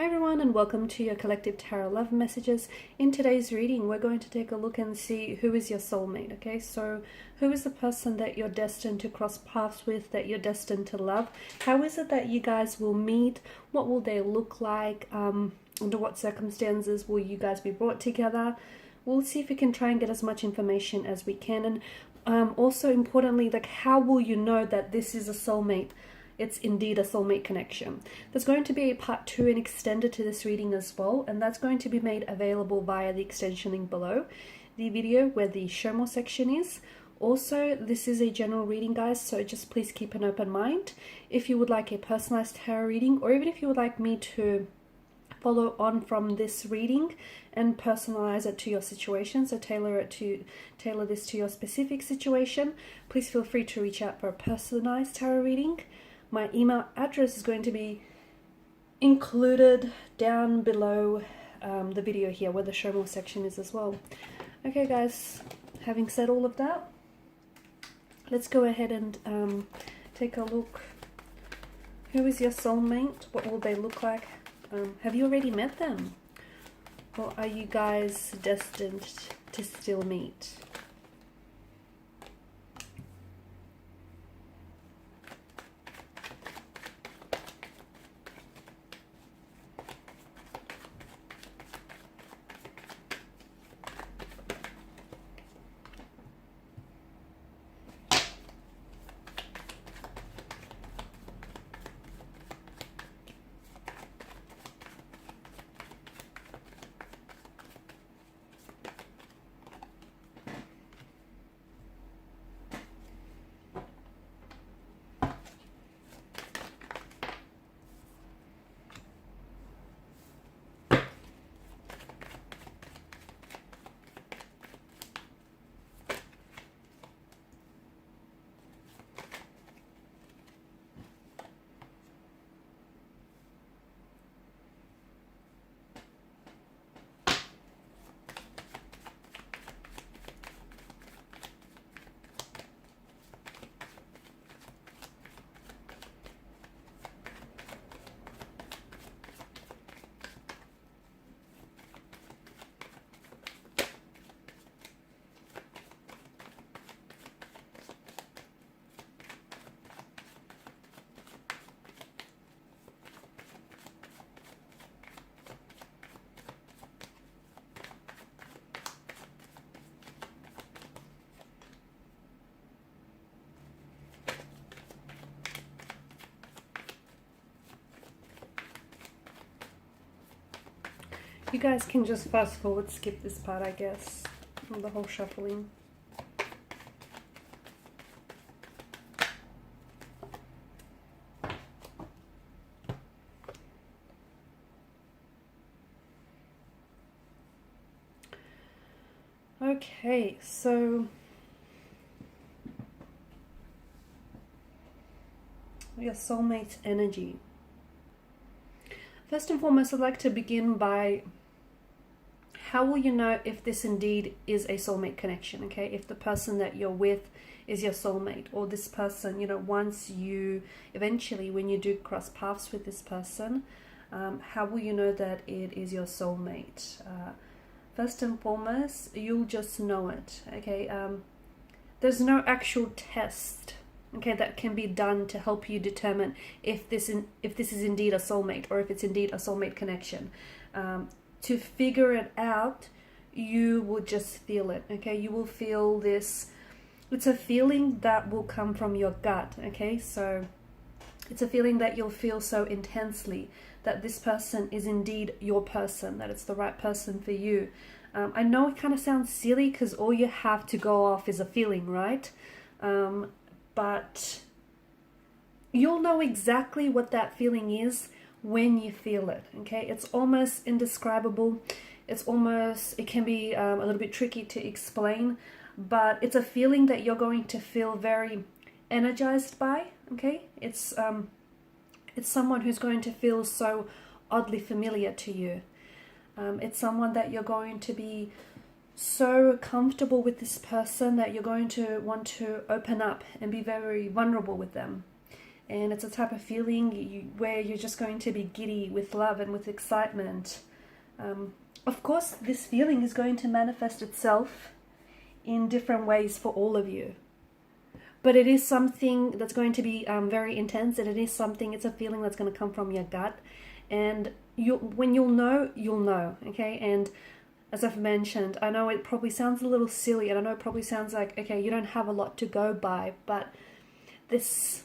Hi everyone, and welcome to your collective tarot love messages. In today's reading, we're going to take a look and see who is your soulmate. Okay, so who is the person that you're destined to cross paths with, that you're destined to love? How is it that you guys will meet? What will they look like? Under what circumstances will you guys be brought together? We'll see if we can try and get as much information as we can. And also importantly, like, how will you know that this is a soulmate? It's indeed a soulmate connection. There's going to be a part 2 and extended to this reading as well, and that's going to be made available via the extension link below the video where the show more section is. Also, this is a general reading, guys, so just please keep an open mind. If you would like a personalized tarot reading, or even if you would like me to follow on from this reading and personalize it to your situation, so tailor this to your specific situation, please feel free to reach out for a personalized tarot reading. My email address is going to be included down below the video here where the show more section is as well. Okay guys, having said all of that, let's go ahead and take a look. Who is your soulmate? What will they look like? Have you already met them? Or are you guys destined to still meet? You guys can just fast forward, skip this part, I guess, the whole shuffling. Okay, so your soulmate energy. First and foremost, I'd like to begin by, how will you know if this indeed is a soulmate connection, okay? If the person that you're with is your soulmate, or this person, you know, once you, eventually when you do cross paths with this person, how will you know that it is your soulmate? First and foremost, you'll just know it, okay? There's no actual test, okay, that can be done to help you determine if this is indeed a soulmate, or if it's indeed a soulmate connection. To figure it out, you will just feel it, okay? You will feel this. It's a feeling that will come from your gut, okay? So it's a feeling that you'll feel so intensely that this person is indeed your person, that it's the right person for you. I know it kind of sounds silly because all you have to go off is a feeling, right? But you'll know exactly what that feeling is when you feel it, okay? It's almost indescribable. It can be a little bit tricky to explain, but it's a feeling that you're going to feel very energized by, okay? It's someone who's going to feel so oddly familiar to you. It's someone that you're going to be so comfortable with this person that you're going to want to open up and be very vulnerable with them. And it's a type of feeling where you're just going to be giddy with love and with excitement. Of course, this feeling is going to manifest itself in different ways for all of you. But it is something that's going to be very intense, and it's a feeling that's going to come from your gut. And when you'll know, okay? And as I've mentioned, I know it probably sounds a little silly, and I know it probably sounds like, okay, you don't have a lot to go by, but this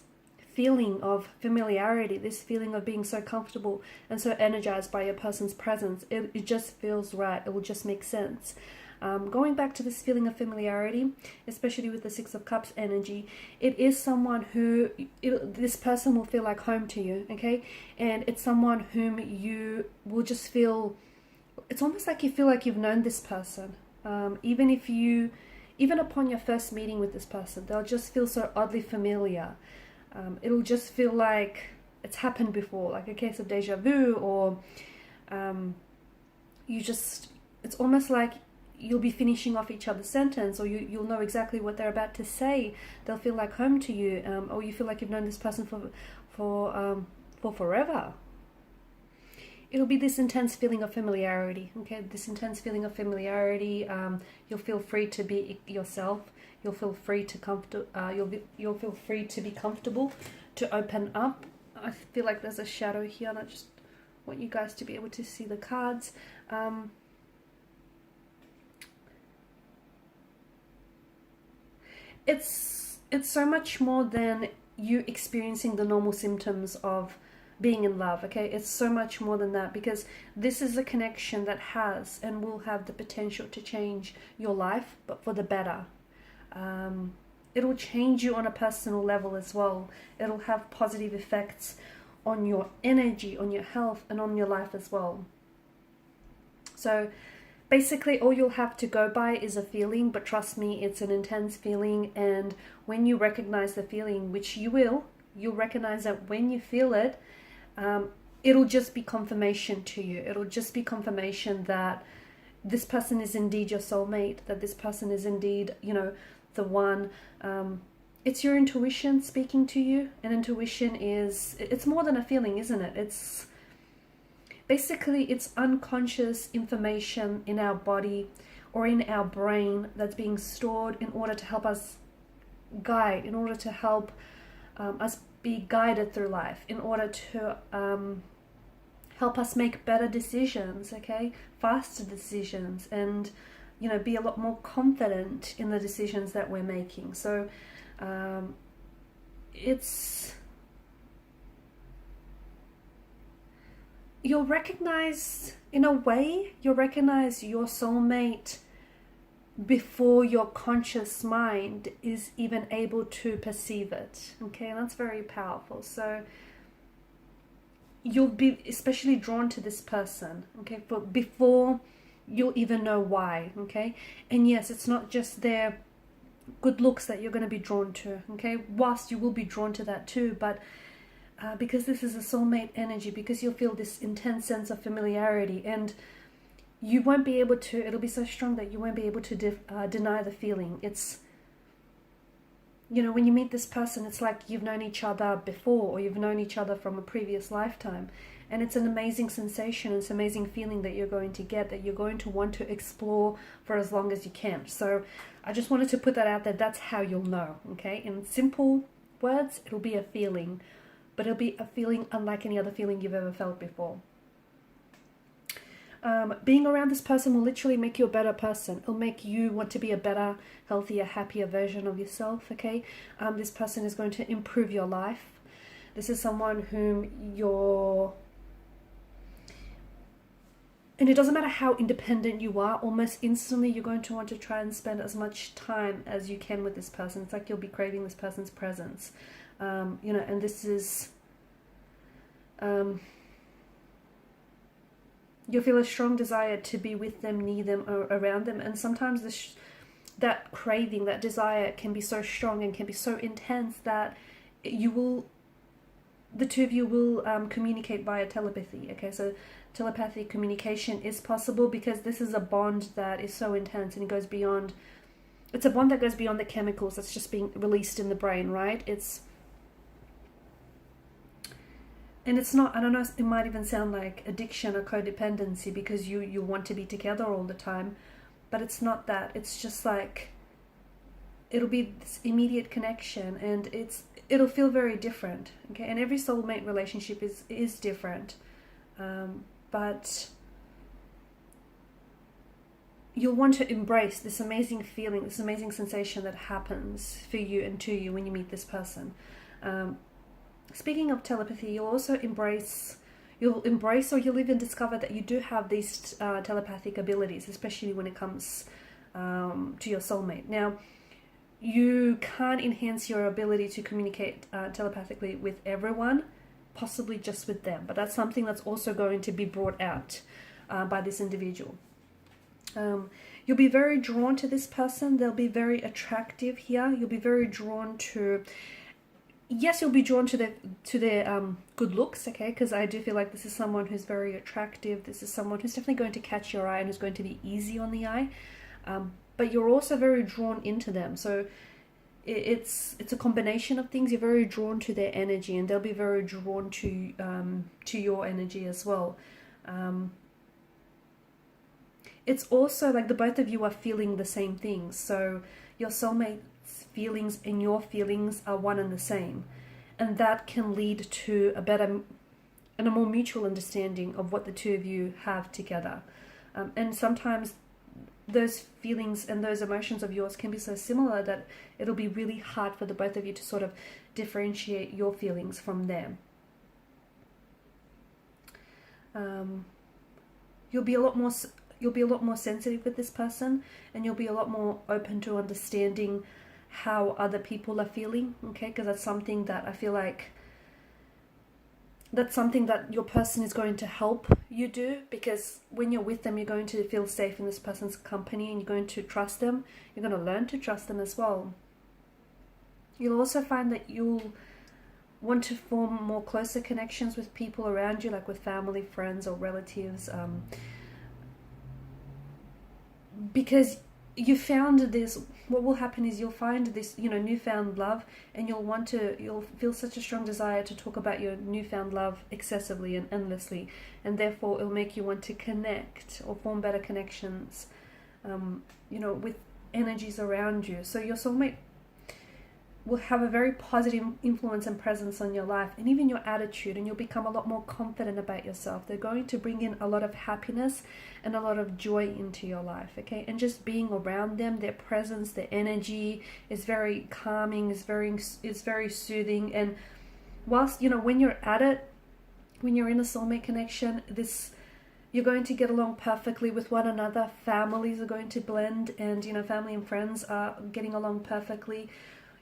feeling of familiarity, this feeling of being so comfortable and so energized by your person's presence, it just feels right. It will just make sense. Going back to this feeling of familiarity, especially with the Six of Cups energy, it is someone who, this person will feel like home to you, okay? And it's someone whom you will just feel, it's almost like you feel like you've known this person. Even upon your first meeting with this person, they'll just feel so oddly familiar. It'll just feel like it's happened before, like a case of deja vu, or it's almost like you'll be finishing off each other's sentence, or you'll know exactly what they're about to say. They'll feel like home to you, or you feel like you've known this person for forever. It'll be this intense feeling of familiarity, okay? This intense feeling of familiarity. You'll feel free to be yourself. You'll feel free to you'll feel free to be comfortable, to open up. I feel like there's a shadow here, and I just want you guys to be able to see the cards. It's so much more than you experiencing the normal symptoms of being in love, okay? It's so much more than that, because this is a connection that has and will have the potential to change your life, but for the better. It'll change you on a personal level as well. It'll have positive effects on your energy, on your health, and on your life as well. So basically, all you'll have to go by is a feeling, but trust me, it's an intense feeling. And when you recognize the feeling, which you'll recognize that when you feel it, it'll just be confirmation to you. It'll just be confirmation that this person is indeed your soulmate, that this person is indeed, the one. It's your intuition speaking to you. And intuition it's more than a feeling, isn't it? It's basically, it's unconscious information in our body or in our brain that's being stored in order to help us guide, in order to help us be guided through life, in order to help us make better decisions, okay? Faster decisions, and be a lot more confident in the decisions that we're making. So you'll recognize, in a way, you'll recognize your soulmate before your conscious mind is even able to perceive it, okay? And that's very powerful. So you'll be especially drawn to this person, okay, before you'll even know why, okay? And yes, it's not just their good looks that you're going to be drawn to, okay? Whilst you will be drawn to that too, but because this is a soulmate energy, because you'll feel this intense sense of familiarity, and you won't be able to, it'll be so strong that you won't be able to deny the feeling. It's, when you meet this person, it's like you've known each other before, or you've known each other from a previous lifetime. And it's an amazing sensation, it's an amazing feeling that you're going to get, that you're going to want to explore for as long as you can. So I just wanted to put that out there. That's how you'll know, okay? In simple words, it'll be a feeling, but it'll be a feeling unlike any other feeling you've ever felt before. Being around this person will literally make you a better person. It'll make you want to be a better, healthier, happier version of yourself, okay? This person is going to improve your life. This is someone whom and it doesn't matter how independent you are, almost instantly you're going to want to try and spend as much time as you can with this person. It's like you'll be craving this person's presence. And this is... you'll feel a strong desire to be with them, near them, or around them. And sometimes that craving, that desire can be so strong and can be so intense that the two of you will communicate via telepathy. Okay, so telepathic communication is possible because this is a bond that is so intense, and it goes beyond... It's a bond that goes beyond the chemicals that's just being released in the brain, right? and it's not, I don't know, it might even sound like addiction or codependency because you want to be together all the time, but it's not that. It's just like, it'll be this immediate connection, and it'll feel very different, okay? And every soulmate relationship is different, but you'll want to embrace this amazing feeling, this amazing sensation that happens for you and to you when you meet this person. Speaking of telepathy, you'll embrace or you'll even discover that you do have these telepathic abilities, especially when it comes to your soulmate. Now, you can't enhance your ability to communicate telepathically with everyone, possibly just with them, but that's something that's also going to be brought out by this individual. You'll be very drawn to this person. They'll be very attractive here. You'll be very drawn to, yes, you'll be drawn to their good looks, okay? Because I do feel like this is someone who's very attractive. This is someone who's definitely going to catch your eye and who's going to be easy on the eye. But you're also very drawn into them. So it's a combination of things. You're very drawn to their energy, and they'll be very drawn to your energy as well. It's also like the both of you are feeling the same things. So your soulmate's feelings and your feelings are one and the same. And that can lead to a better and a more mutual understanding of what the two of you have together. And sometimes those feelings and those emotions of yours can be so similar that it'll be really hard for the both of you to sort of differentiate your feelings from them. You'll be a lot more sensitive with this person, and you'll be a lot more open to understanding how other people are feeling, okay? Because that's something that I feel like that's something that your person is going to help you do, because when you're with them, you're going to feel safe in this person's company, and you're going to trust them. You're going to learn to trust them as well. You'll also find that you'll want to form more closer connections with people around you, like with family, friends, or relatives, because you found this. What will happen is you'll find this, newfound love, and you'll feel such a strong desire to talk about your newfound love excessively and endlessly, and therefore it'll make you want to connect or form better connections, with energies around you. So your soulmate will have a very positive influence and presence on your life, and even your attitude, and you'll become a lot more confident about yourself. They're going to bring in a lot of happiness and a lot of joy into your life, okay? And just being around them, their presence, their energy is very calming, is very soothing. And whilst, when you're at it, when you're in a soulmate connection, you're going to get along perfectly with one another. Families are going to blend, and, family and friends are getting along perfectly.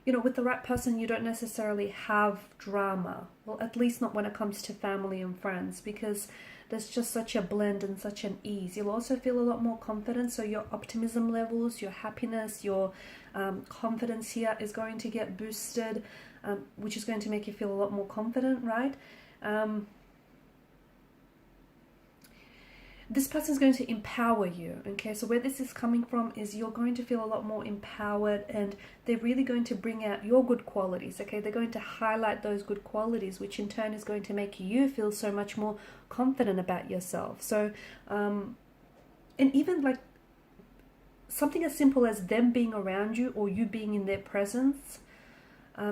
With the right person, you don't necessarily have drama. Well, at least not when it comes to family and friends, because there's just such a blend and such an ease. You'll also feel a lot more confident, so your optimism levels, your happiness, your confidence here is going to get boosted, which is going to make you feel a lot more confident, right? This person is going to empower you, okay? So where this is coming from is you're going to feel a lot more empowered, and they're really going to bring out your good qualities, okay? They're going to highlight those good qualities, which in turn is going to make you feel so much more confident about yourself. So, and even like something as simple as them being around you or you being in their presence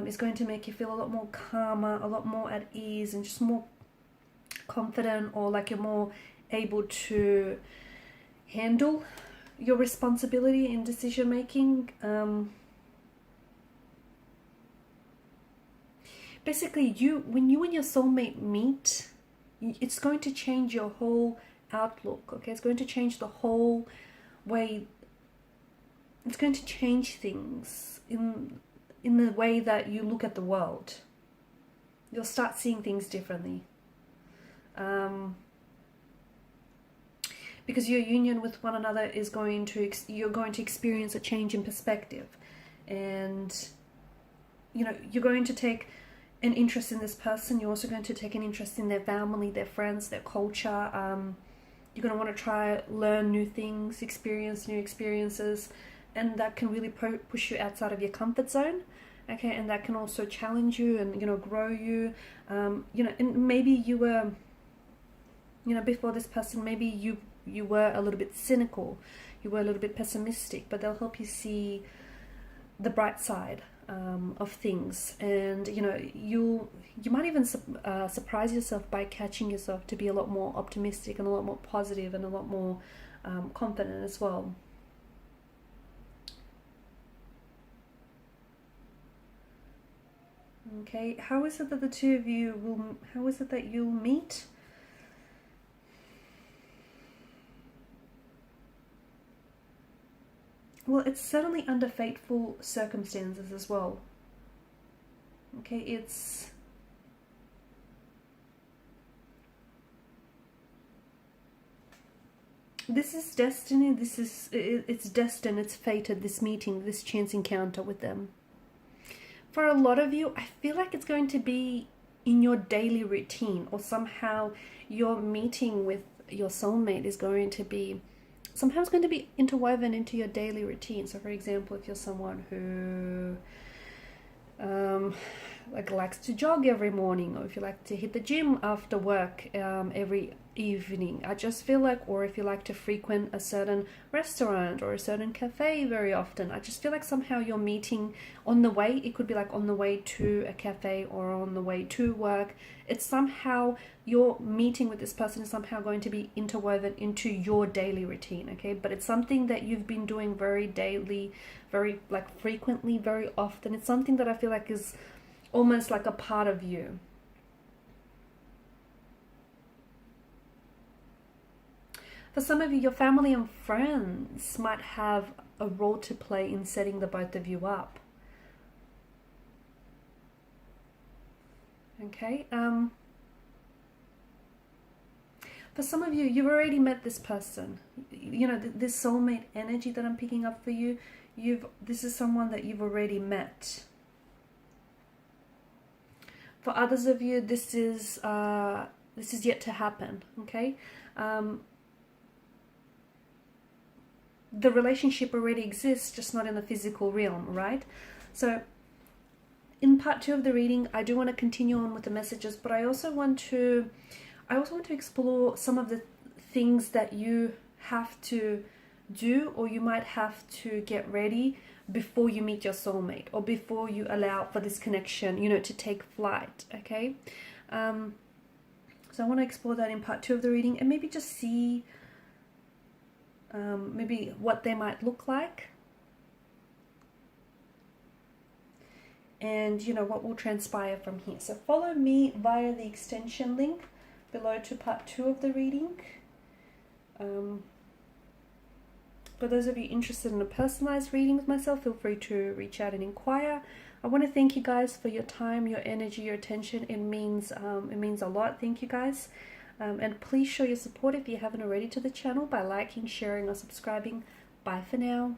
is going to make you feel a lot more calmer, a lot more at ease, and just more confident, or like you're more able to handle your responsibility in decision making. Basically, when you and your soulmate meet, it's going to change your whole outlook, okay? It's going to change the whole way. It's going to change things in the way that you look at the world. You'll start seeing things differently. Because your union with one another is you're going to experience a change in perspective, and you're going to take an interest in this person. You're also going to take an interest in their family, their friends, their culture. You're going to want to learn new things, experience new experiences, and that can really push you outside of your comfort zone. okay, and that can also challenge you and, you know, grow you. You know, and maybe you were, you know, before this person, maybe you were a little bit cynical, you were a little bit pessimistic, but they'll help you see the bright side of things. And, you know, you might even surprise yourself by catching yourself to be a lot more optimistic and a lot more positive and a lot more confident as well. Okay, how is it that the two of you will, how is it that you'll meet? Well, it's certainly under fateful circumstances as well. Okay, this is destiny, it's destined, it's fated, this meeting, this chance encounter with them. For a lot of you, I feel like it's going to be in your daily routine, or somehow your meeting with your soulmate is going to be sometimes going to be interwoven into your daily routine. So for example, if you're someone who like likes to jog every morning, or if you like to hit the gym after work every evening, I just feel like, or if you like to frequent a certain restaurant or a certain cafe very often, I just feel like somehow you're meeting on the way. It could be like on the way to a cafe or on the way to work. It's somehow your meeting with this person is somehow going to be interwoven into your daily routine, okay? But it's something that you've been doing very daily, very like frequently, very often. It's something that I feel like is almost like a part of you. For some of you, your family and friends might have a role to play in setting the both of you up. Okay. For some of you, you've already met this person. You know, this soulmate energy that I'm picking up for you, this is someone that you've already met. For others of you, this is yet to happen. Okay. The relationship already exists, just not in the physical realm, right? So in part 2 of the reading, I do want to continue on with the messages, but I also want to explore some of the things that you have to do, or you might have to get ready before you meet your soulmate, or before you allow for this connection, you know, to take flight. Okay. So I want to explore that in part 2 of the reading, and maybe just see maybe what they might look like, and you know what will transpire from here. So follow me via the extension link below to part 2 of the reading. For those of you interested in a personalized reading with myself, feel free to reach out and inquire. I want to thank you guys for your time, your energy, your attention. It means a lot. Thank you guys. And please show your support if you haven't already to the channel by liking, sharing, or subscribing. Bye for now.